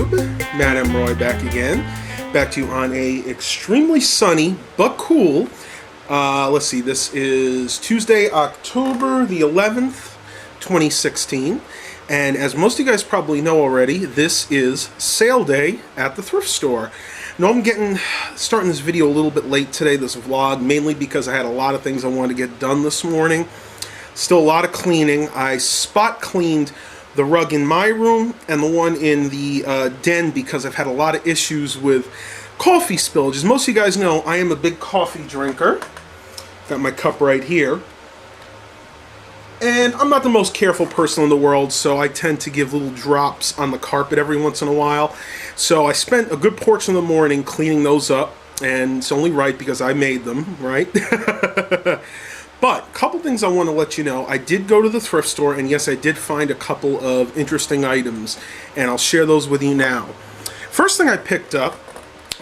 YouTube. Madam Roy back again. Back to you on a extremely sunny but cool, let's see, this is Tuesday, October the 11th, 2016. And as most of you guys probably know already, this is sale day at the thrift store. Now I'm starting this video a little bit late today, this vlog, mainly because I had a lot of things I wanted to get done this morning. Still a lot of cleaning. I spot cleaned the rug in my room and the one in the den because I've had a lot of issues with coffee spillage. As most of you guys know, I am a big coffee drinker. Got my cup right here. And I'm not the most careful person in the world, so I tend to give little drops on the carpet every once in a while. So I spent a good portion of the morning cleaning those up, and it's only right because I made them, right? But a couple things I want to let you know. I did go to the thrift store, and yes, I did find a couple of interesting items, and I'll share those with you now. First thing I picked up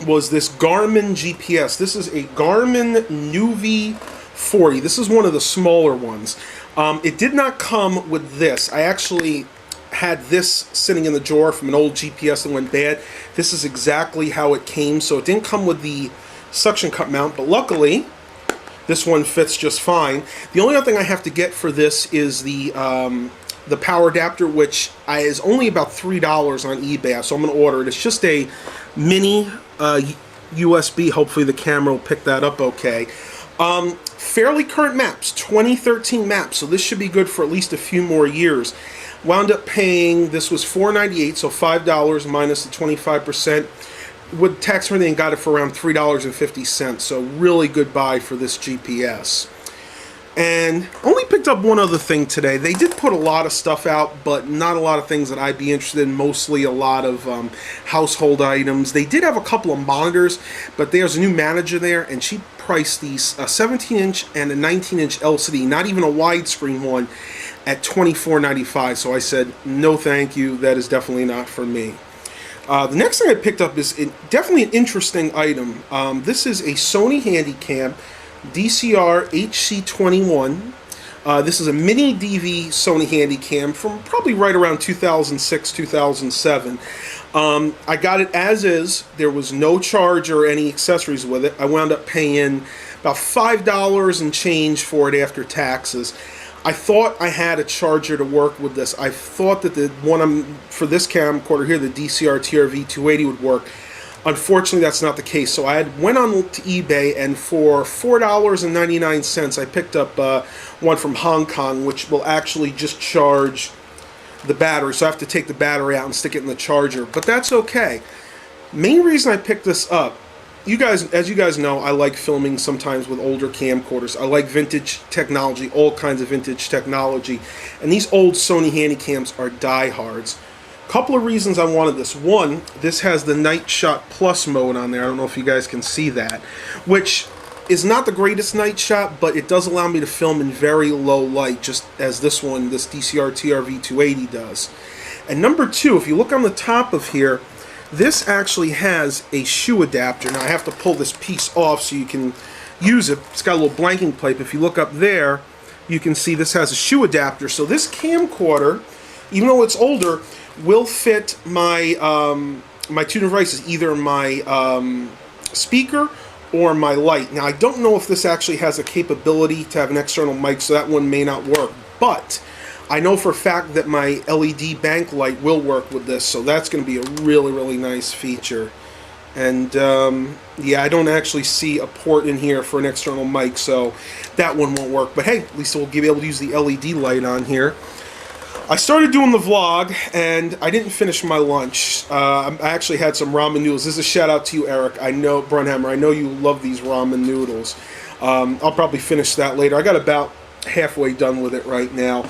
was this Garmin GPS. This is a Garmin Nuvi 40. This is one of the smaller ones. It did not come with this. I actually had this sitting in the drawer from an old GPS that went bad. This is exactly how it came, so it didn't come with the suction cup mount, but luckily this one fits just fine. The only other thing I have to get for this is the power adapter, which is only about $3 on eBay, so I'm going to order it. It's just a mini USB. Hopefully the camera will pick that up okay. Fairly current maps, 2013 maps, so this should be good for at least a few more years. Wound up paying, this was $4.98, so $5 minus the 25%. With tax and everything, got it for around $3.50, so really good buy for this GPS. And only picked up one other thing today. They did put a lot of stuff out, but not a lot of things that I'd be interested in, mostly a lot of household items. They did have a couple of monitors, but there's a new manager there, and she priced these a 17-inch and a 19-inch LCD, not even a widescreen one, at $24.95. So I said, no thank you, that is definitely not for me. The next thing I picked up is definitely an interesting item. This is a Sony Handycam DCR HC21. This is a mini DV Sony Handycam from probably right around 2006, 2007. I got it as is. There was no charge or any accessories with it. I wound up paying about $5 and change for it after taxes. I thought I had a charger to work with this. I thought that the one for this camcorder here, the DCR TRV 280, would work. Unfortunately, that's not the case. So I went on to eBay, and for $4.99, I picked up one from Hong Kong, which will actually just charge the battery. So I have to take the battery out and stick it in the charger, but that's okay. Main reason I picked this up, as you guys know, I like filming sometimes with older camcorders. I like vintage technology, all kinds of vintage technology, and these old Sony Handycams are diehards. Couple of reasons I wanted this. One, this has the Night Shot Plus mode on there. I don't know if you guys can see that, which is not the greatest night shot, but it does allow me to film in very low light, just as this one, this DCR TRV 280 does. And number two, if you look on the top of here, this actually has a shoe adapter. Now I have to pull this piece off so you can use it. It's got a little blanking plate. If you look up there, you can see this has a shoe adapter. So this camcorder, even though it's older, will fit my my two devices, either my speaker or my light. Now I don't know if this actually has a capability to have an external mic, so that one may not work, but I know for a fact that my LED bank light will work with this, so that's going to be a really, really nice feature. And yeah, I don't actually see a port in here for an external mic, so that one won't work. But hey, at least we'll be able to use the LED light on here. I started doing the vlog, and I didn't finish my lunch. I actually had some ramen noodles. This is a shout out to you, Eric. I know, Brunhammer, I know you love these ramen noodles. I'll probably finish that later. I got about halfway done with it right now.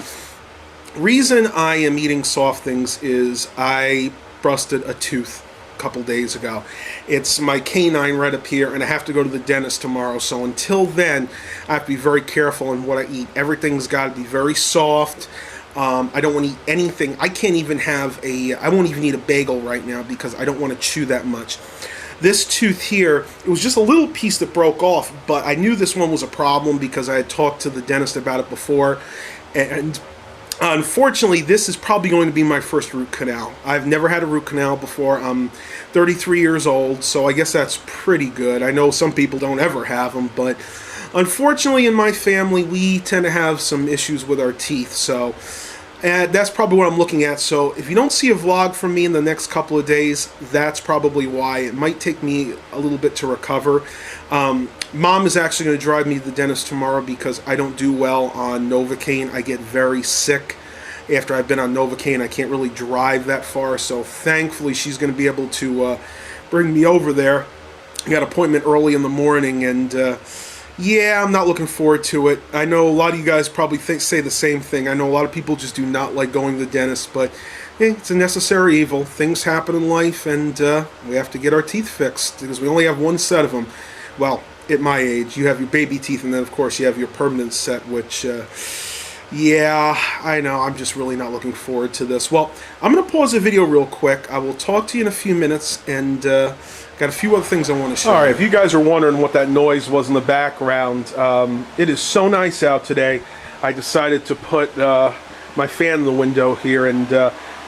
Reason I am eating soft things is I busted a tooth a couple days ago. It's my canine right up here, and I have to go to the dentist tomorrow. So until then, I have to be very careful in what I eat. Everything's got to be very soft. I don't want to eat anything. I can't even have I won't even eat a bagel right now because I don't want to chew that much. This tooth here, it was just a little piece that broke off, but I knew this one was a problem because I had talked to the dentist about it before, and Unfortunately, this is probably going to be my first root canal. I've never had a root canal before. I'm 33 years old, so I guess that's pretty good. I know some people don't ever have them, but unfortunately in my family, we tend to have some issues with our teeth, so that's probably what I'm looking at. So if you don't see a vlog from me in the next couple of days, that's probably why. It might take me a little bit to recover. Mom is actually going to drive me to the dentist tomorrow because I don't do well on Novocaine. I get very sick after I've been on Novocaine. I can't really drive that far, so thankfully she's going to be able to bring me over there. I got an appointment early in the morning, and yeah, I'm not looking forward to it. I know a lot of you guys probably say the same thing. I know a lot of people just do not like going to the dentist, but hey, it's a necessary evil. Things happen in life, and we have to get our teeth fixed because we only have one set of them. Well, at my age, you have your baby teeth, and then of course you have your permanent set, which yeah, I know, I'm just really not looking forward to this. Well, I'm going to pause the video real quick. I will talk to you in a few minutes, and got a few other things I want to show you. Alright, if you guys are wondering what that noise was in the background, it is so nice out today. I decided to put my fan in the window here, and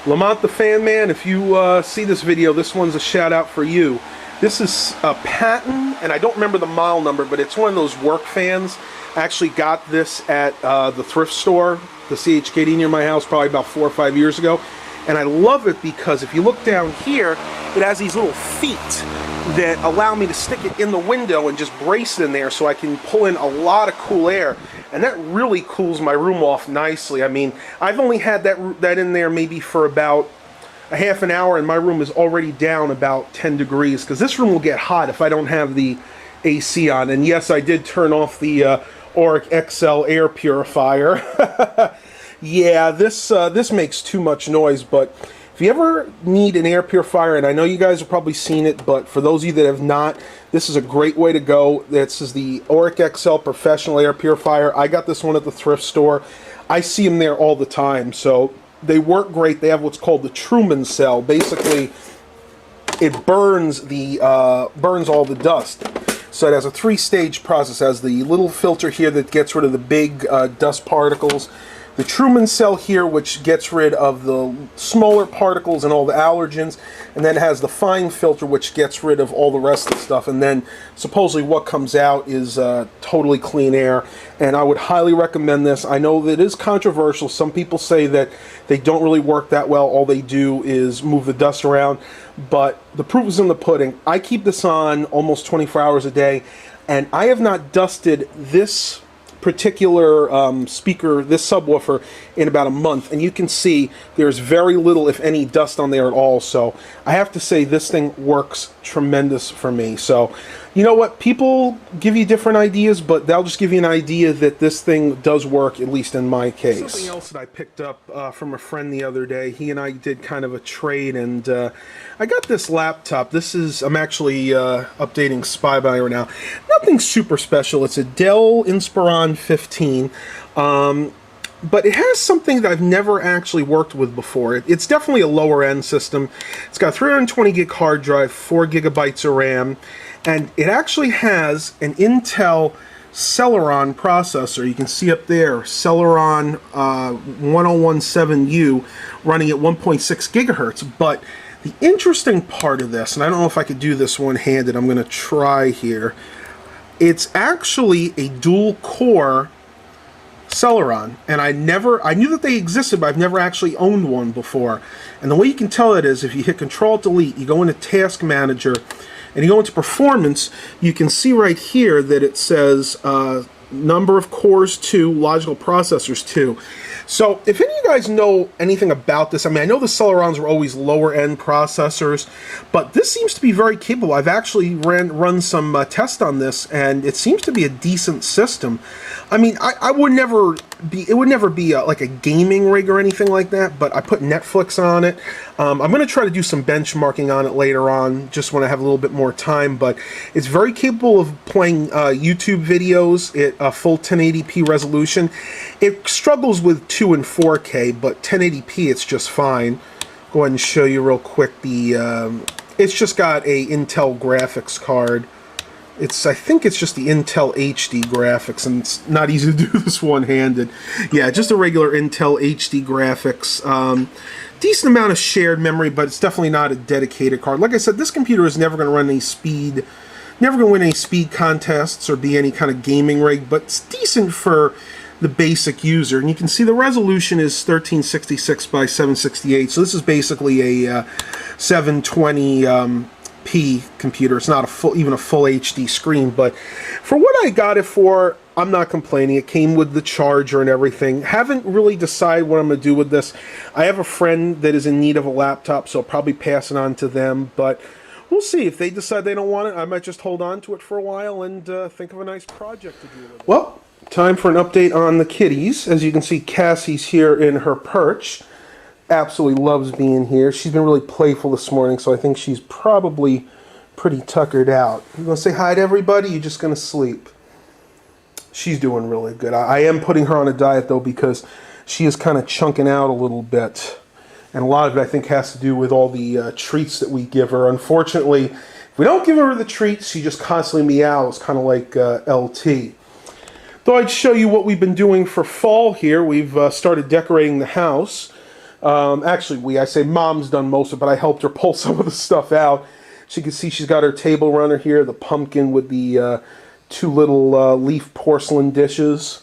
Lamont the Fan Man, if you see this video, this one's a shout out for you. This is a patent, and I don't remember the model number, but it's one of those work fans. I actually got this at the thrift store, the CHKD near my house, probably about 4 or 5 years ago. And I love it because if you look down here, it has these little feet that allow me to stick it in the window and just brace it in there so I can pull in a lot of cool air. And that really cools my room off nicely. I mean, I've only had that in there maybe for about a half an hour, and my room is already down about 10 degrees because this room will get hot if I don't have the AC on. And yes, I did turn off the Auric XL air purifier. Yeah, this makes too much noise, but if you ever need an air purifier, and I know you guys have probably seen it, but for those of you that have not, this is a great way to go. This is the Auric XL Professional Air Purifier. I got this one at the thrift store. I see them there all the time, so they work great. They have what's called the Truman cell. Basically, it burns all the dust. So it has a 3-stage process. It has the little filter here that gets rid of the big dust particles. The Truman cell here, which gets rid of the smaller particles and all the allergens, and then it has the fine filter, which gets rid of all the rest of the stuff. And then supposedly what comes out is totally clean air. And I would highly recommend this. I know that it is controversial. Some people say that they don't really work that well. All they do is move the dust around. But the proof is in the pudding. I keep this on almost 24 hours a day, and I have not dusted this particular speaker, this subwoofer, in about a month, and you can see there's very little, if any, dust on there at all. So I have to say this thing works tremendous for me. So you know what, people give you different ideas, but they'll just give you an idea that this thing does work, at least in my case. Something else that I picked up from a friend the other day, he and I did kind of a trade, and I got this laptop. I'm actually updating Spy By right now. Nothing super special. It's a Dell Inspiron 15. But it has something that I've never actually worked with before. It's definitely a lower end system. It's got a 320 gig hard drive, 4 gigabytes of RAM, and it actually has an Intel Celeron processor. You can see up there, Celeron 1017U running at 1.6 gigahertz. But the interesting part of this, and I don't know if I could do this one-handed, I'm going to try here. It's actually a dual core Celeron, and I knew that they existed, but I've never actually owned one before. And the way you can tell it is if you hit Control-Delete, you go into Task Manager, and you go into Performance, you can see right here that it says number of cores 2, logical processors 2. So if any of you guys know anything about this, I mean, I know the Celerons were always lower end processors, but this seems to be very capable. I've actually run some tests on this, and it seems to be a decent system. I mean, it would never be like a gaming rig or anything like that, but I put Netflix on it. I'm going to try to do some benchmarking on it later on, just when I have a little bit more time, but it's very capable of playing YouTube videos at a full 1080p resolution. It struggles with 2 and 4K, but 1080p it's just fine. Go ahead and show you real quick it's just got a Intel graphics card. I think it's just the Intel HD graphics, and it's not easy to do this one-handed. Yeah, just a regular Intel HD graphics. Decent amount of shared memory, but it's definitely not a dedicated card. Like I said, this computer is never going to run any speed, never going to win any speed contests or be any kind of gaming rig, but it's decent for the basic user. And you can see the resolution is 1366 by 768, so this is basically a 720 P computer. It's not even a full HD screen, but for what I got it for, I'm not complaining. It came with the charger and everything. Haven't really decided what I'm going to do with this. I have a friend that is in need of a laptop, so I'll probably pass it on to them, but we'll see. If they decide they don't want it, I might just hold on to it for a while and think of a nice project to do with it. Well, time for an update on the kitties. As you can see, Cassie's here in her perch. Absolutely loves being here. She's been really playful this morning, so I think she's probably pretty tuckered out. You gonna say hi to everybody? You're just gonna sleep? She's doing really good. I am putting her on a diet, though, because she is kind of chunking out a little bit. And a lot of it, I think, has to do with all the treats that we give her. Unfortunately, if we don't give her the treats, she just constantly meows, kind of like LT. Thought I'd show you what we've been doing for fall here. We've started decorating the house. Actually, I say Mom's done most of it, but I helped her pull some of the stuff out. She can see she's got her table runner here, the pumpkin with the two little leaf porcelain dishes.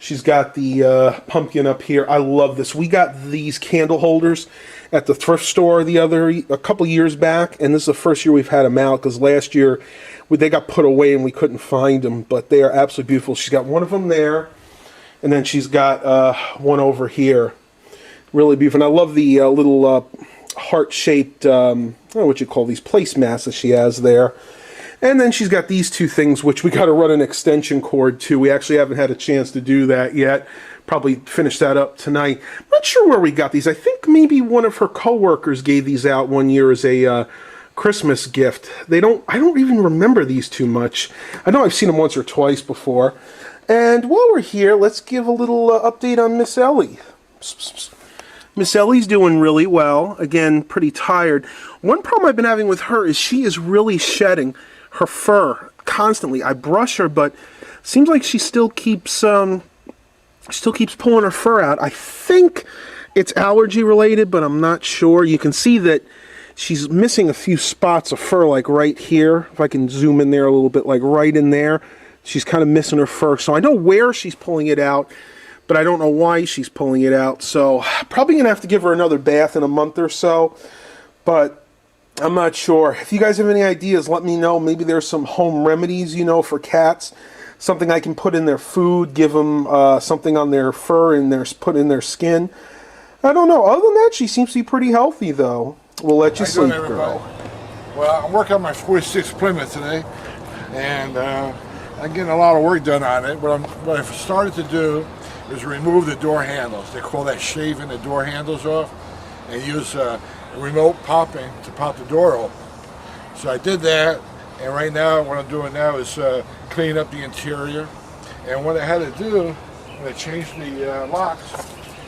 She's got the pumpkin up here. I love this. We got these candle holders at the thrift store a couple years back, and this is the first year we've had them out, because last year they got put away and we couldn't find them, but they are absolutely beautiful. She's got one of them there, and then she's got one over here. Really beautiful. And I love the little heart-shaped, I don't know what you call these, placemats that she has there. And then she's got these two things, which we got to run an extension cord to. We actually haven't had a chance to do that yet. Probably finish that up tonight. I'm not sure where we got these. I think maybe one of her coworkers gave these out one year as a Christmas gift. I don't even remember these too much. I know I've seen them once or twice before. And while we're here, let's give a little update on Miss Ellie. Miss Ellie's doing really well. Again, pretty tired. One problem I've been having with her is she is really shedding her fur constantly. I brush her, but seems like she still keeps pulling her fur out. I think it's allergy related, but I'm not sure. You can see that she's missing a few spots of fur, like right here. If I can zoom in there a little bit, like right in there. She's kind of missing her fur. So I know where she's pulling it out, but I don't know why she's pulling it out. So probably going to have to give her another bath in a month or so. But I'm not sure. If you guys have any ideas, let me know. Maybe there's some home remedies, for cats. Something I can put in their food, give them something on their fur and put in their skin. I don't know. Other than that, she seems to be pretty healthy, though. We'll let you sleep, girl. Well, I'm working on my 46 Plymouth today, and I'm getting a lot of work done on it. What I've started to do is remove the door handles. They call that shaving the door handles off, and use remote popping to pop the door open. So I did that, and right now what I'm doing now is clean up the interior. And what I had to do when I changed the locks,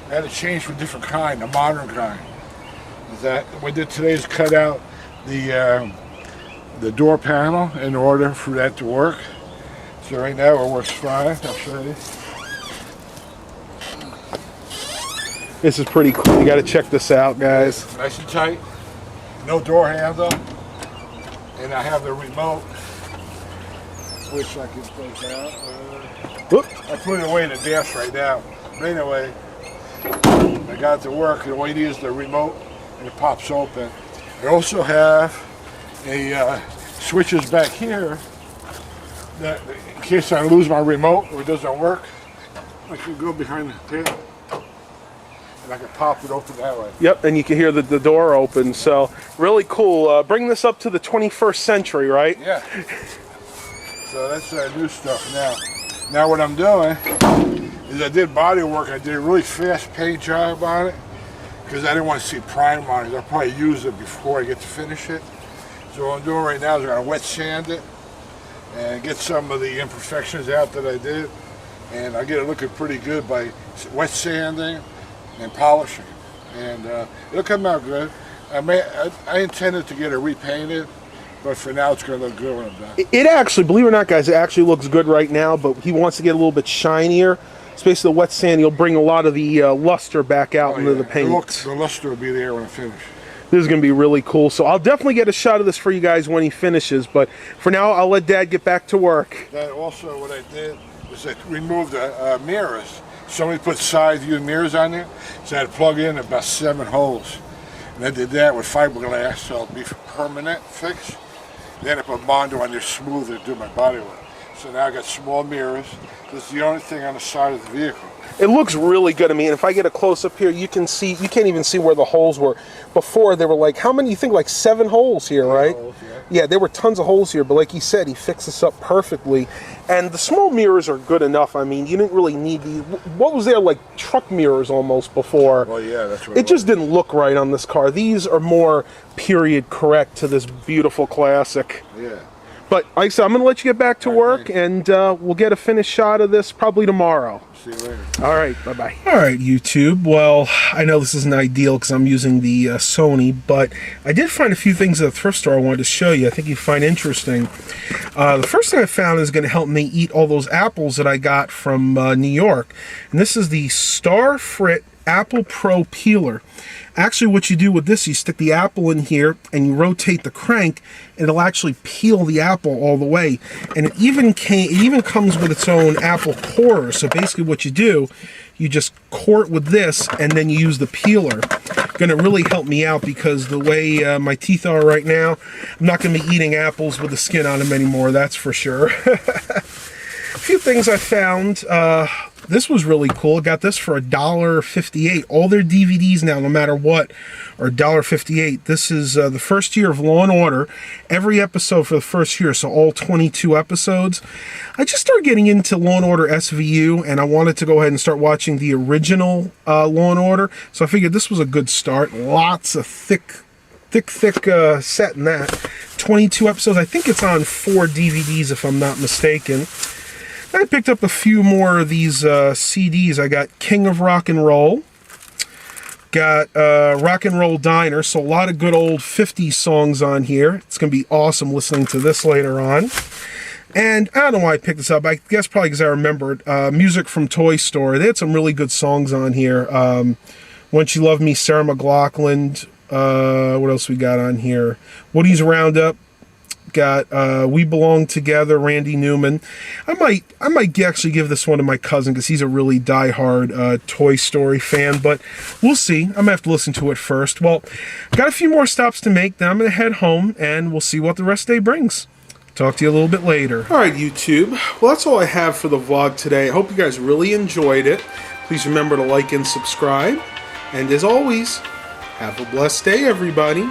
I had to change for a different kind, a modern kind. What I did today is cut out the door panel in order for that to work. So right now it works fine. I'll show you. This is pretty cool. You got to check this out, guys. Nice and tight. No door handle. And I have the remote, which I can take out. I put it away in the desk right now. But anyway, I got it to work. All you need is the remote, and it pops open. I also have a switches back here that in case I lose my remote or it doesn't work, I can go behind the panel. And I can pop it open that way. Yep, and you can hear the door open. So really cool. Bring this up to the 21st century, right? Yeah. So that's new stuff now. Now what I'm doing is I did body work. I did a really fast paint job on it because I didn't want to see Primal on it. I'll probably use it before I get to finish it. So what I'm doing right now is I'm going to wet sand it and get some of the imperfections out that I did. And I get it looking pretty good by wet sanding and polishing, and it'll come out good. I intended to get it repainted, But for now, it's going to look good when I'm done. It actually, believe it or not, guys, it actually looks good right now, but he wants to get a little bit shinier. Especially the wet sand, you'll bring a lot of the luster back out into the paint. The luster will be there when I finish. This is going to be really cool. So I'll definitely get a shot of this for you guys when he finishes. But for now, I'll let Dad get back to work. Then also what I did is I removed the mirrors. Somebody put side view mirrors on there, so I had to plug in about 7 holes. And I did that with fiberglass, so it'll be permanent fix. Then I put Mondo on there smooth to do my body work. So now I got small mirrors. This is the only thing on the side of the vehicle. It looks really good. I mean, if I get a close up here, you can see, you can't even see where the holes were. Before, they were like, how many, you think like 7 holes here, right? Holes, yeah, there were tons of holes here, but like he said, he fixed this up perfectly. And the small mirrors are good enough. I mean, you didn't really need these. What was there, like truck mirrors almost before? Well, yeah, that's what it just didn't look right on this car. These are more period correct to this beautiful classic. Yeah. But like I said, I'm going to let you get back to work, and we'll get a finished shot of this probably tomorrow. See you later. All right, bye-bye. All right, YouTube. Well, I know this isn't ideal because I'm using the Sony, but I did find a few things at the thrift store I wanted to show you. I think you'd find interesting. The first thing I found is going to help me eat all those apples that I got from New York. And this is the Star Frit Apple Pro Peeler. Actually, what you do with this, you stick the apple in here and you rotate the crank, and it'll actually peel the apple all the way. And it even comes with its own apple corer. So basically what you do, you just core it with this and then you use the peeler. Going to really help me out because the way my teeth are right now, I'm not going to be eating apples with the skin on them anymore, that's for sure. A few things I found. This was really cool. I got this for $1.58. All their DVDs now, no matter what, are $1.58. This is the first year of Law & Order. Every episode for the first year, so all 22 episodes. I just started getting into Law & Order SVU, and I wanted to go ahead and start watching the original Law & Order. So I figured this was a good start. Lots of thick set in that. 22 episodes. I think it's on 4 DVDs if I'm not mistaken. I picked up a few more of these CDs. I got King of Rock and Roll, got Rock and Roll Diner, so a lot of good old 50s songs on here. It's going to be awesome listening to this later on. And I don't know why I picked this up. I guess probably because I remembered music from Toy Story. They had some really good songs on here. Once You Love Me, Sarah McLachlan. What else we got on here? Woody's Roundup. Got We Belong Together, Randy Newman. I might actually give this one to my cousin because he's a really diehard Toy Story fan, but we'll see. I'm gonna have to listen to it first. Well, got a few more stops to make, then I'm gonna head home and we'll see what the rest of the day brings. Talk to you a little bit later. All right, YouTube. Well, that's all I have for the vlog today. I hope you guys really enjoyed it. Please remember to like and subscribe. And as always, have a blessed day, everybody.